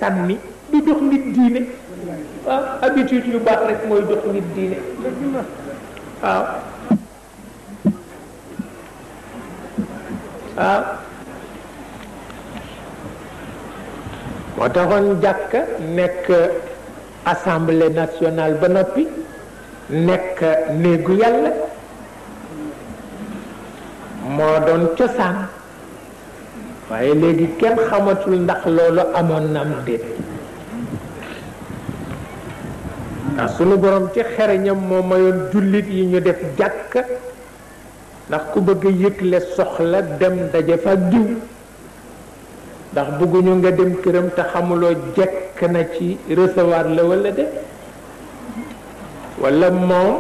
sànni du jox nit diine. waaw habitude yu baax rek mooy jox nit diine. waaw waaw moo taxoon jàkka nekk assemblée nationale ba noppi nekk néegu yàlla moo doon cosaan waaye léegi kenn xamatul ndax loolu amoon na am déet ndax sunu borom ci xereñam moo mayoon jullit yi ñu def jàkka ndax ku bëgg a yëgle soxla dem daje fa diw ndax bëgguñu nga dem këram te xamuloo jekk na ci recevoir la wala de wala moom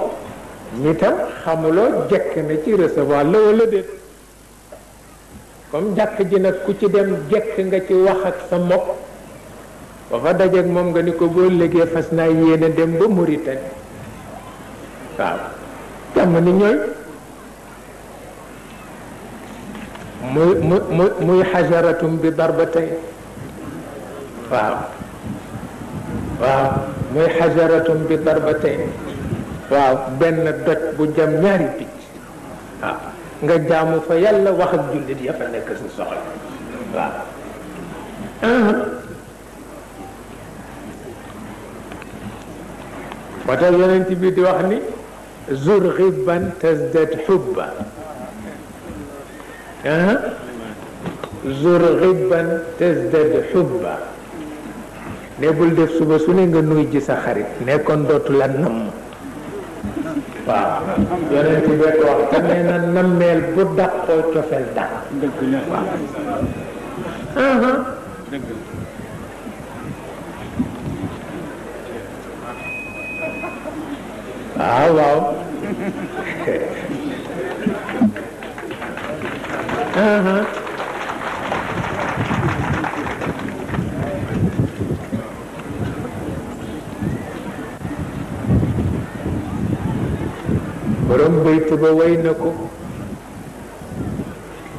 nitam xamuloo jekk na ci recevoir la wala de comme jàkk ji nag ku ci dem jekk nga ci wax ak sa mbokk ba fa dajeek moom nga ni ko boo léegi fas naa yéene dem ba Mauritanie waaw jàmm ni ñooy muy xajaratum bi darbatay waaw waaw muy xajaratum bi darbatay waaw benn doj bu jam ñaari picc waaw nga jaamu fa yàlla wax ak jullit ya fa nekk sa soxla waaw moo tax yonent bi di wax ni zur ghibban tazdad hubba zur ghibban tazdad hubba ne bul def suba su ne nga nuy ji sa xarit ne kon dootu la namm waaw yonent bi ko wax te nee na nammeel bu dàqoo cofeel dàq waaw waaw borom bayt ba way na ko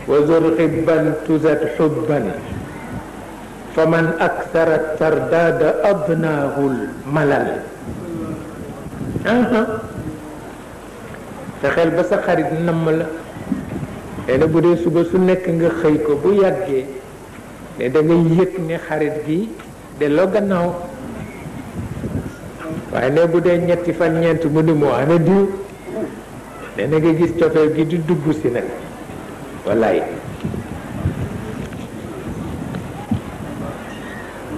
wa zur xibban tuzat xubban fa man akthara tardada adnaahul malal fexeel ba sa xarit namm la léegi bu dee suba su nekk nga xëy ko bu yàggee ne da ngay yëg ne xarit gi delloo gannaaw waaye ne bu dee ñetti fan ñeent mu ni moo ana diw ne na nga gis cofeel gi di dugg si nag wallaay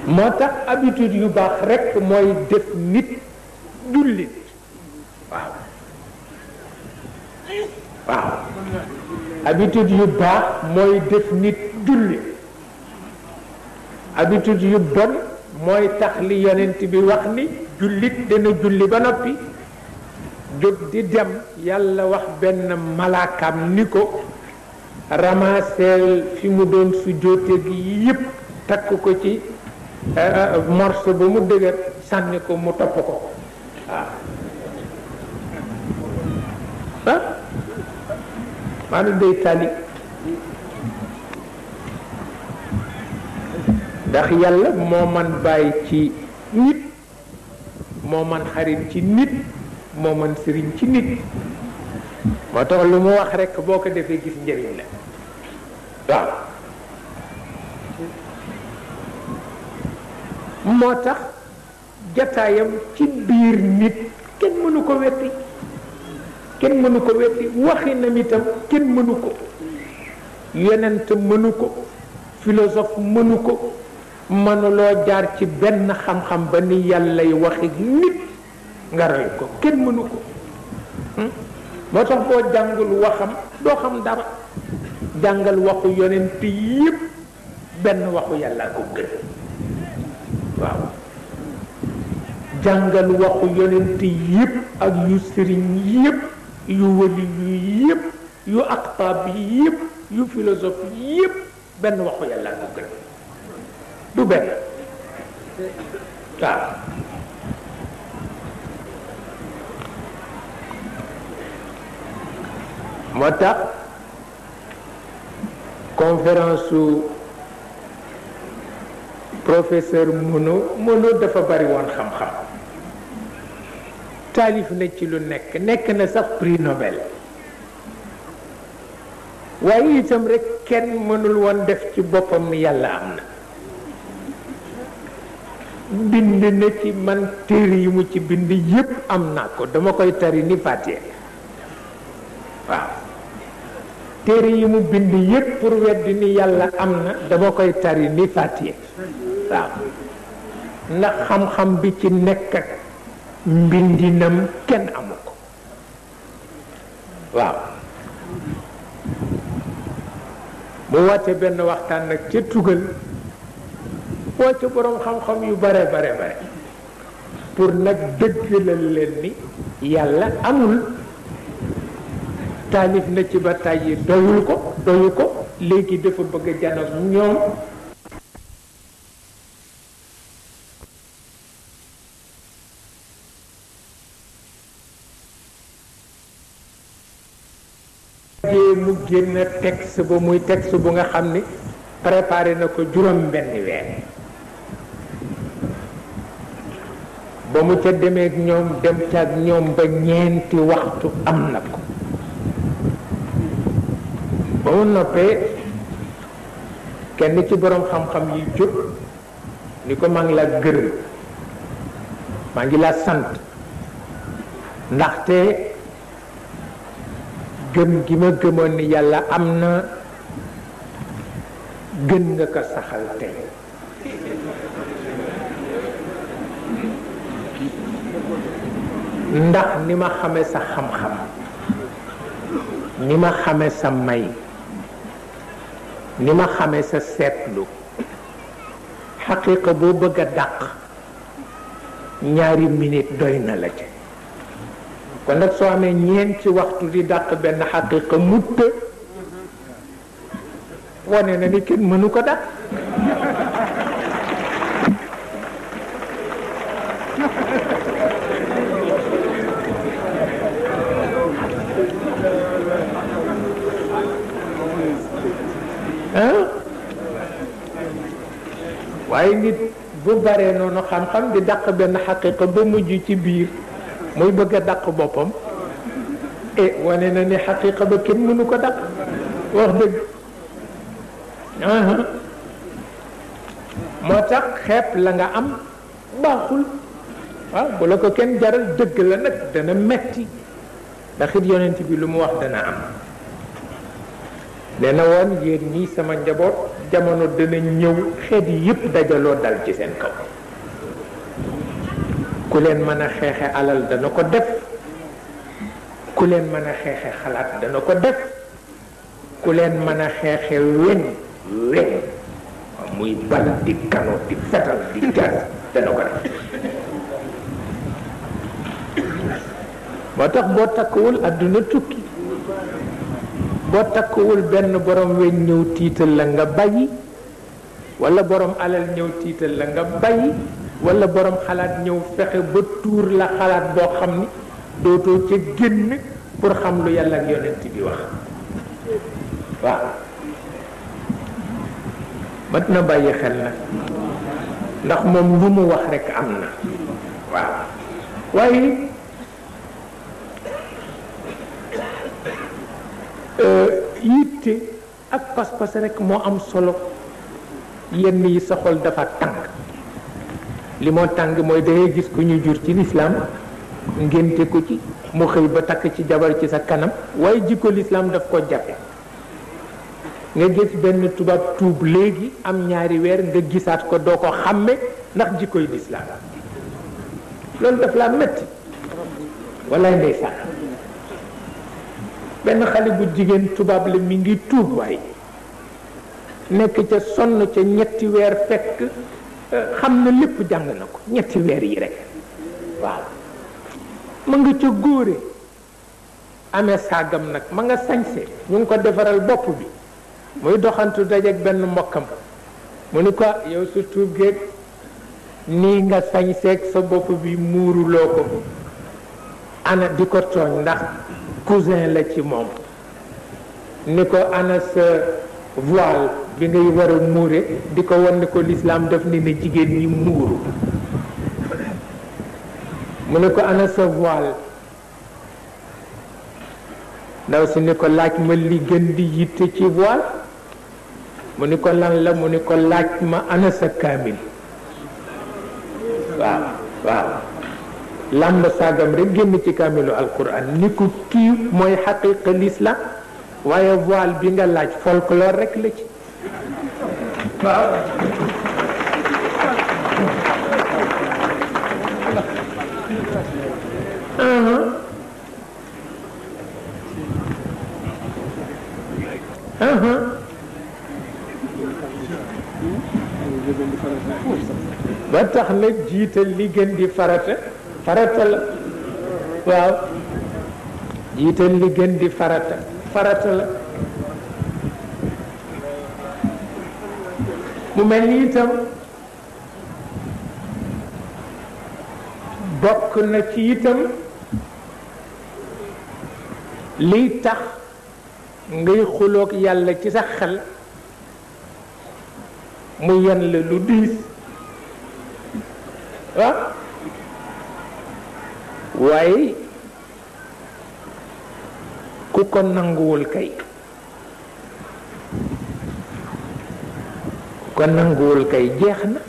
moo tax habitude yu baax rekk mooy def nit jullit waaw waaw habitude yu baax mooy def nit jullit habitude yu bon mooy tax li yonent bi wax ni jullit dana julli ba noppi jóg di dem yàlla wax benn malaakam ni ko ramaseel fi mu doon su joote gi yépp takk ko ci morceau ba mu dëgër sànni ko mu topp ko waaw maanaam day tali ndax yàlla moo man bàyyi ci nit moo man xarit ci nit moo man sëriñ ci nit moo tax lu mu wax rekk boo ko defee gis njëriñ la waaw moo tax jataayam ci biir nit kenn mënu ko wetti kenn mënu ko wetti waxinam itam kenn mënu ko yonent mënu ko philosophe mënu ko mënuloo jaar ci benn xam-xam ba ni yàllay waxi nit nga roy ko kenn mënu ko moo tax boo jàngul waxam doo xam dara jàngal waxu yonent yépp benn waxu yàlla ko gën waaw jàngal waxu yonent yépp ak yu sëriñ yépp yu wali yu yépp yu aqtaab yépp yu philosophe yépp benn waxu yàlla ko gën du benn waaw moo tax conférence su professeur Monod dafa bari woon xam-xam taalif na ci lu nekk na sax prix Nobel waaye itam rek kenn mënul woon def ci boppam ni yàlla am na bind na ci man téere yi mu ci bind yépp am naa ko dama koy tari ni Fatiha waaw téere yi mu bind yépp pour weddi ni yàlla am na dama koy tari ni Fatiha waaw ndax xam-xam bi ci nekk ak mbindinam kenn amu ko waaw mu wàcce benn waxtaan nag ca tugal wàcce boroom xam-xam yu bare pour nag dëggalal leen ni yàlla amul taalif na ci ba tàyyi doyu ko léegi dafa bëgg a janoog ñoom mu génn texte ba muy texte bu nga xam ni préparé na ko juróom benn weer ba mu ca demee ak ñoom dem ca ak ñoom ba ñeenti waxtu am na ko ba mu noppee kenn ci boroom xam-xam yi jóg ni ko maa ngi la gërëm maa ngi la sant ndaxte gëm gi ma gëmoon ni yàlla am na gën nga ko saxal tey ndax ni ma xame sa xam-xam ni ma xame sa may ni ma xame sa seetlu xaqiiqa boo bëgg a dàq ñaari minute doy na la ci kon nag soo amee ñeenti waxtu di dàq benn xaqiiqa mutt wane na ni kenn mënu ko dàq waaye nit bu baree noonu xam-xam di dàq benn xaqiiqa ba mujj ci biir muy bëgg a dàq boppam wane na ni xaqiiqa ba kenn mënu ko dàq wax dëgg moo tax xeeb la nga am baaxul waaw bu la ko kenn jaral dëgg la nag dana metti ndax it yonent bi lu mu wax dana am nee na woon yéen ñii sama njaboot jamono dana ñëw xeet yi yépp dajaloo dal ci seen kaw ku leen mën a xeexe alal dana ko def ku leen mën a xeexe xalaat dana ko def ku leen mën a xeexe weñ muy bal di kano di fetal di gas dana ko def moo tax boo takkuwul àdduna tukki boo takkuwul benn borom weñ ñëw tiital la nga bàyyi wala borom alal ñëw tiital la nga bàyyi wala borom xalaat ñëw fexe ba tuur la xalaat boo xam ni dootoo ca génn pour xam lu yàlla ak yonent bi wax waaw mat na bàyyi xel nag ndax moom lu mu wax rekk am na waaw waaye yitte ak pas-pas rekk moo am solo yenn yi sa xol dafa tàng li moo tàng mooy dangay gis ku ñu jur ci lislaam ngénte ko ci mu xëy ba takk ci jabar ci sa kanam waaye jikko lislaam daf ko jafe nga gis benn tubaab tuub léegi am ñaari weer nga gisaat ko doo ko xàmme ndax jikkoy lislaam loolu daf laa metti wallaay ndeysaan benn xale bu jigéen tubaab la mi ngi tuub waaye nekk ca sonn ca ñetti weer fekk xam na lépp jàng na ko ñetti weer yi rek waaw ma nga ca góore amee saagam nag ma nga sañse ñu ngi ko defaral bopp bi muy doxantu dajeek benn mbokkam mu ni ko yow su tuub géeg nii nga sañseeg sa bopp bi muuruloo ko ana di ko tooñ ndax cousin la ci moom ni ko ana sa voile bi ngay war a muure di ko wan ne ko l'islam daf ne ne jigéen ñi muuru mu ne ko ana sa voile ndaw si ni ko laaj ma li gën di yitte ci voile mu ni ko lan la mu ni ko laaj ma ana sa kaamil waaw waaw làmb saagam rek génn ci kaamilu alquran ni ko kii mooy xaqiqa l'islam waaye voile bi nga laaj folklore rek la ci waaw ba tax na jiital li gën di farata farata la waaw jiital li gën di farata farata la mu mel ni itam bokk na ci itam liy tax ngay xuloog yàlla ci sa xel mu yen la lu diis waaw waaye ku ko nanguwul kay ku ko nanguwul kay jeex na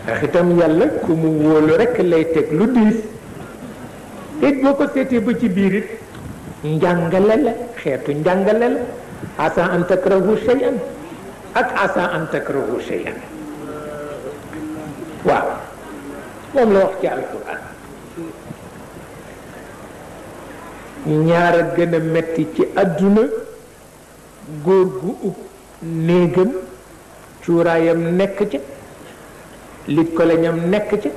ndax itam yàlla ku mu wóolu rekk lay teg lu diis te boo ko seetee ba ci biir it njàngale la xeetu njàngale la asa an takrahu shay'an ak asa an takrahu shay'an waaw moom la wax ci alquran ñaar a gën a metti ci àdduna góor gu ub néegam cuuraayam nekk ca lit ko lañam nekk ca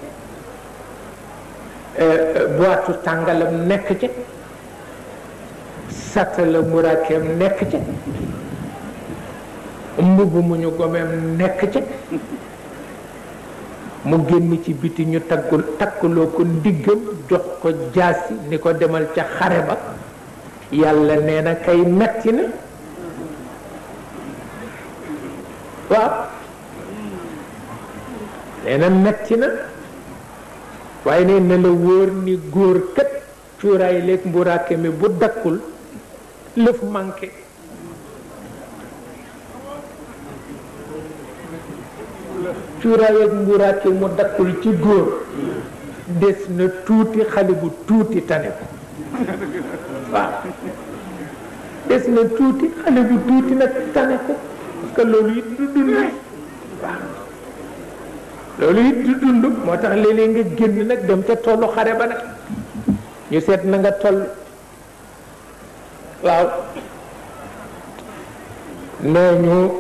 boitu tàngalam nekk ca satala muraakeem nekk ca mbubb mu ñu gomeem nekk ca mu génn ci biti ñu takkuloo ko ndiggam jox ko jaasi ni ko demal ca xare ba yàlla nee na kay metti na waaw nee na metti na waaye ne na la wóor ni góor kat cuuraay leeg mburaake mi bu dakkul lëf manqué cuuraay ak mburaake mu dakkul ci góor des na tuuti xale bu tuuti tane ko waaw des na tuuti xale bu tuuti nag tane ko parce que loolu it du dund waaw loolu it du dund moo tax léeg-léeg nga génn nag dem ca tollu xare ba nag ñu seet na nga toll waaw nee ñu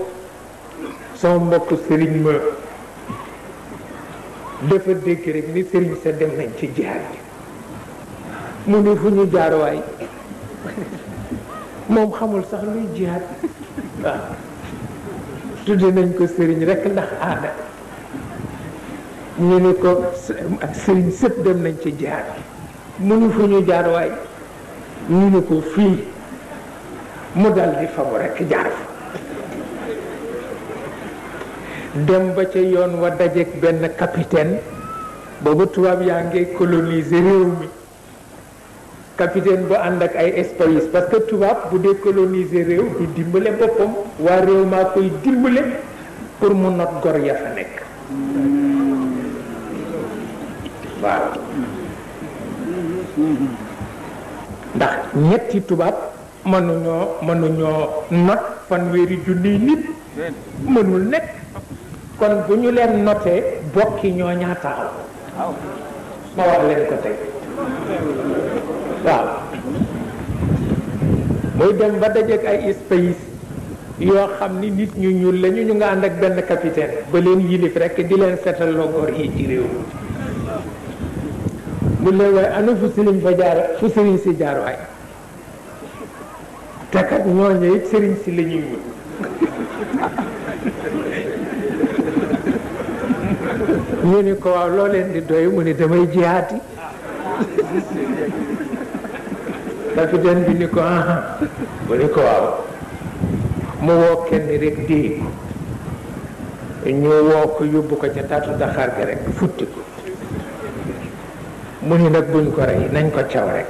sama mbokk sëriñ ma dafa dégg rek ni sëriñ sa dem nañ ci jihaad bi mu ne fu ñu jaar waay moom xamul sax luy jihaad waaw tudde nañ ko sëriñ rek ndax aada ñu ne ko sëriñ sëpp dem nañ ci jihaad bi mu ne fu ñu jaar waay ñu ne ko fii mu dal di fabu rek jaar fa dem ba ca yoon wa dajeek benn capitaine boobu tubaab yaa ngi coloniser réew mi capitaine bu ànd ak ay espagnol parce que tubaab bu dee coloniser réew du dimbale boppam waa réew maa koy dimbale pour mu not gor ya fa nekk waaw ndax ñetti tubaab mënuñoo not fanweeri junniy nit mënul nekk kon bu ñu leen notee bokki ñoo ñaa taxaw ma wax leen ko tey waaw muy dem ba dajeek ay espace yoo xam ni nit ñu ñuul lañu ñu nga ànd ak benn capitaine ba leen yilif rek di leen seetal loo góor yi ci réew mu leen waaye ana fu sëriñ fa jaar fu sëriñ si jaar waay te kat ñooñu it sëriñ si la ñuy wut ñu ni ko waaw loo leen di doy mu ni damay jihaati capitaine bi ni ko aha mu ni ko waaw mu woo kenn rek dee ko ñu woo ko yóbbu ko ca taatu daxaar ga rek futti ko mu ni nag buñ ko rey nañ ko caw rek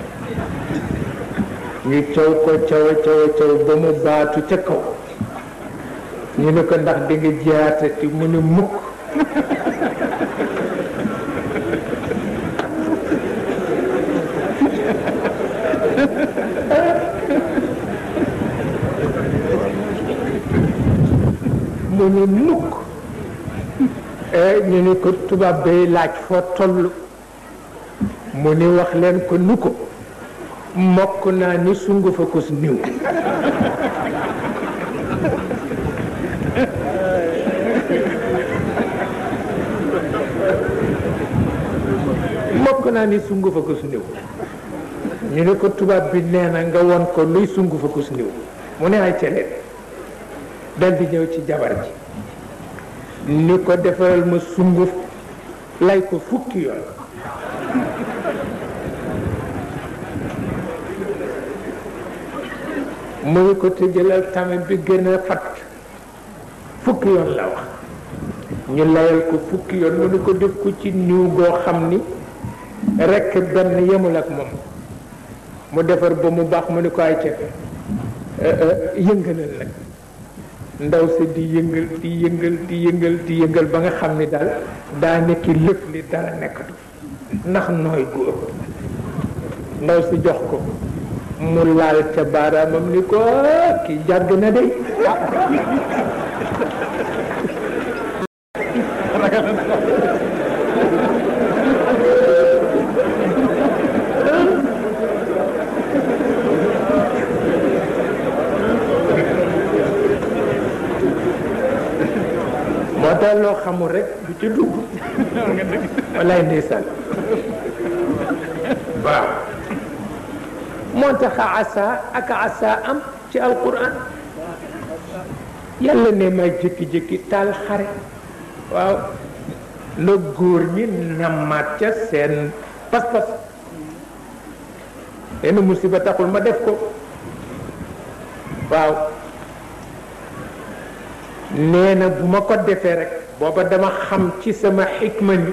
ñu caw ko caw ba mu baatu ca kaw ñu ne ko ndax di nga jaatati mu ne mukk mu ne mukk ñu ne ko tubaab bay laaj foo toll mu ni wax leen ko nu ko mokk naa ni sungu fa ko niw mokk naa ni sungu fa ko niw ñu ne ko tubaab bi nee na nga won ko luy sungu fa ko niw mu ne ay celeen dal di ñëw ci jabar ji ni ko defaral ma sunguf lay ko fukki yoon muy ko tëjëlal tamit bi gën a fat fukki yoon la wax ñu layal ko fukki yoon mu ni ko def ko ci niw goo xam ni rekk benn yemul ak moom mu defar ba mu baax mu ni ko ay ca yëngalal nag ndaw si di yëngal ba nga xam ni daal daa nekki lëf li dara nekkatu ndax nooy gu ëpp ndaw si jox ko mu laal ca baaraamam ni ko kii jàgg na de moo tax loo xamul rek du ci dugg wallaay ndeysaan waaw moo tax asa am ci alquran yàlla ne may jékki-jékki taal xare waaw na góor ñi namaat ca seen pas-pas benn musiba taxul ma def ko waaw nee na bu ma ko defee rek booba dama xam ci sama xikma ni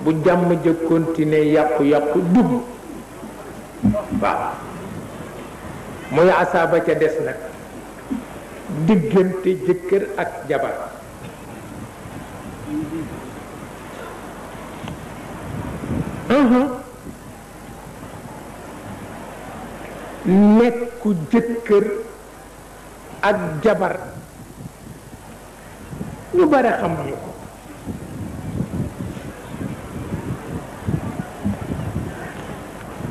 bu jàmm ja continuer yàqu-yàqu dugg waaw muy asaaba ca des nag diggante jëkkër ak jabar nekku jëkkër ak jabar ñu bare xamuñu ko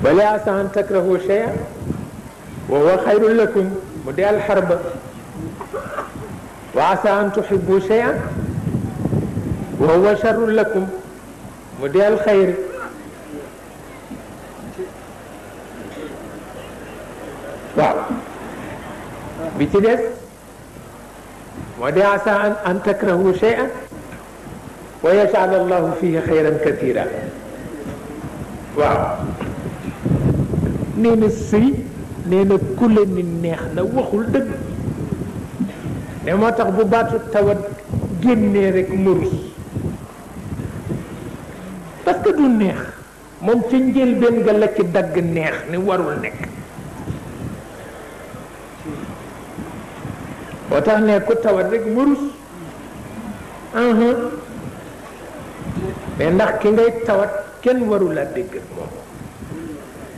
wala asa an takrahu shay'an wa huwa khayrun lakum mu di alxarba wa asa an tuhibbu shay'an wa huwa sharrun lakum mu di alxayr waaw bi ci des moo di asa an takrahu shay'an wa yaj'al allahu fihi xayran kathira waaw nee na sëy nee na ku la ni neex na waxul dëgg ne moo tax bu baatu tawat génnee rek murus parce que du neex moom ca njëlbeen nga la ci dagg neex ni warul nekk moo tax ne ku tawat rek murus mais ndax ki ngay tawat kenn warul a dégg moom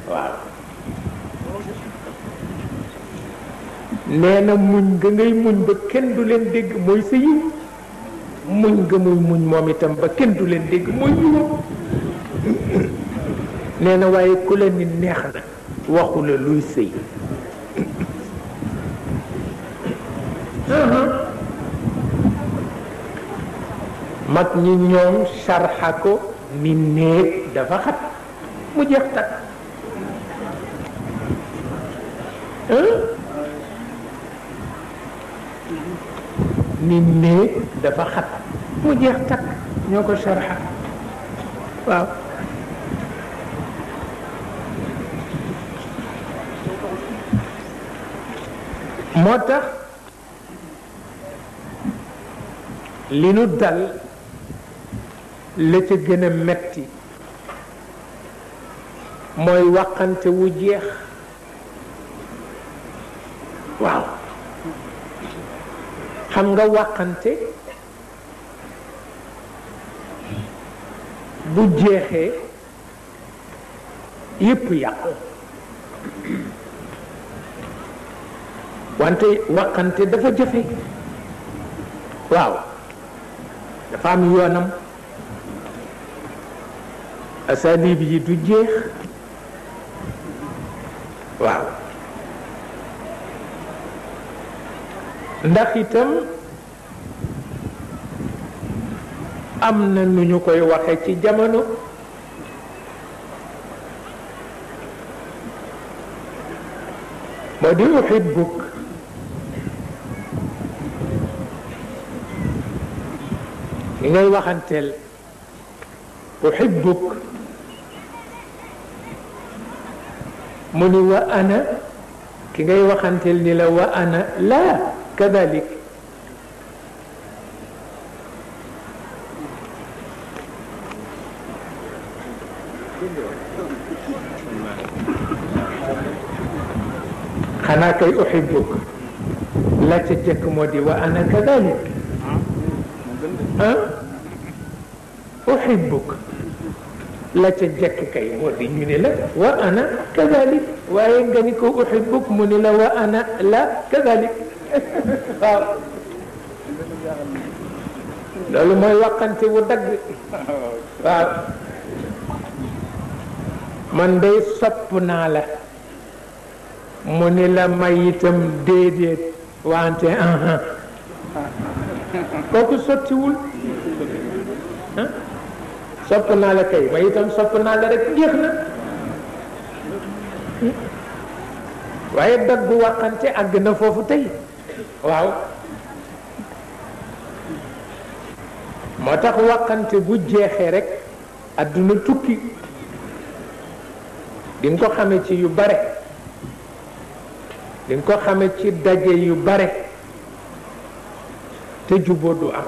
waaw nee na muñ nga ngay muñ ba kenn du leen dégg mooy sa yiw muñ nga muy muñ moom itam ba kenn du leen dégg mooy yiw nee na waaye ku la ni neex na waxu la luy sëy mag ñi ñoom sarxa ko ni néeg dafa xat mu jeex takk ni néeg dafa xat mu jeex takk ñoo ko sarxa waaw moo tax li nu dal la ca gën a metti mooy waxante wu jeex waaw xam nga waxante bu jeexee yépp yàqu wante waxante dafa jafe waaw dafa am yoonam asalib yi du jeex waaw ndax itam am na nu ñu koy waxe ci jamono moo di uhibbuk ki ngay waxanteel uhibbuk mu ni wa ana ki ngay waxanteel ni la wa ana la kadalik xanaa kay uhibbuk la ca jëkk moo di wa ana kadalik uhibbuk la ca jëkk kay moo di ñu ne la wa ana kadalik waaye nga ni ko uhibbuk mu ni la wa ana la kadalik waaw loolu mooy waxante wu dagg waaw man day sopp naa la mu ni la may itam déedéet wante kooku sottiwul sopp naa la kay may itam sopp naa la rek jeex na waaye daggu waxante àgg na foofu tey waaw moo tax waxante bu jeexee rek adduna tukki di nga ko xame ci yu bare di nga ko xame ci daje yu bare te juboo du am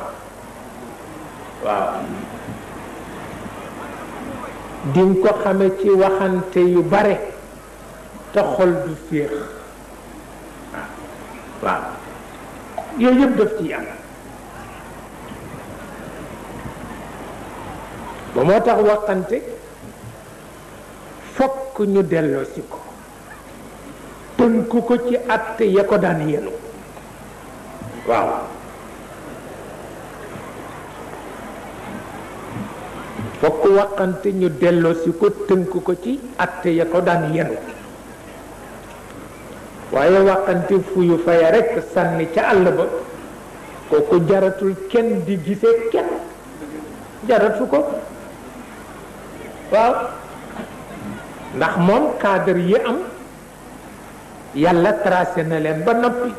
waaw di nga ko xame ci waxante yu bare te xol du féex waaw yooyu yëpp daf ci am ba moo tax waxante fokk ñu delloosi ko tënku ko ci àtte ya ko daan yenu waaw fokk waxante ñu delloosi ko tënku ko ci àtte ya ko daan yenu waaye waxante fuyu faya rekk sànni ca àll ba kooku jaratul kenn di gisee kenn jaratu ko waaw ndax moom cadre yi am yàlla tracé na leen ba noppi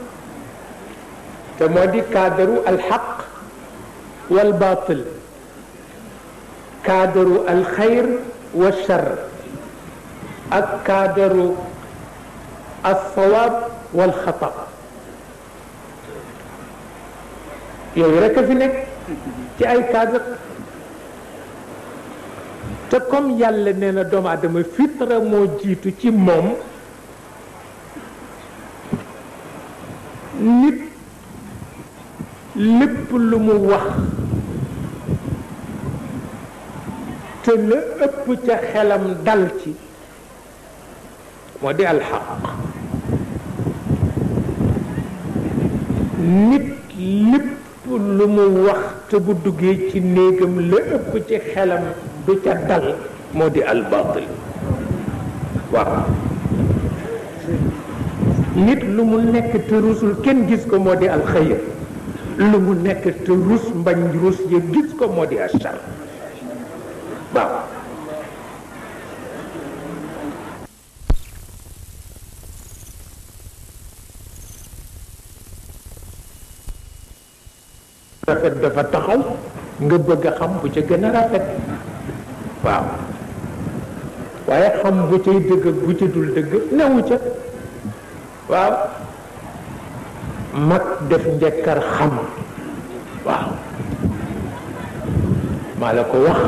te moo di cadre alxaq wal batil cadre alxayr wa char ak cadre alsawaab wal xata yooyu rek a fi nekk ci ay cadre te comme yàlla nee na doomu aadama fitra moo jiitu ci moom nit lépp lu mu wax te la ëpp ca xelam dal ci moo di alxaq nit lépp lu mu wax te bu duggee ci néegam la ëpp ci xelam du ca dal moo di albatil waaw nit lu mu nekk te rusul kenn gis ko moo di alxayr lu mu nekk te rus mbañ rus ya gis ko moo di achar waaw rafet dafa taxaw nga bëgg a xam bu ca gën a rafet waaw waaye xam bu cay dëgg ak bu ca dul dëgg newu ca waaw mag def njëkkar xam waaw maa la ko wax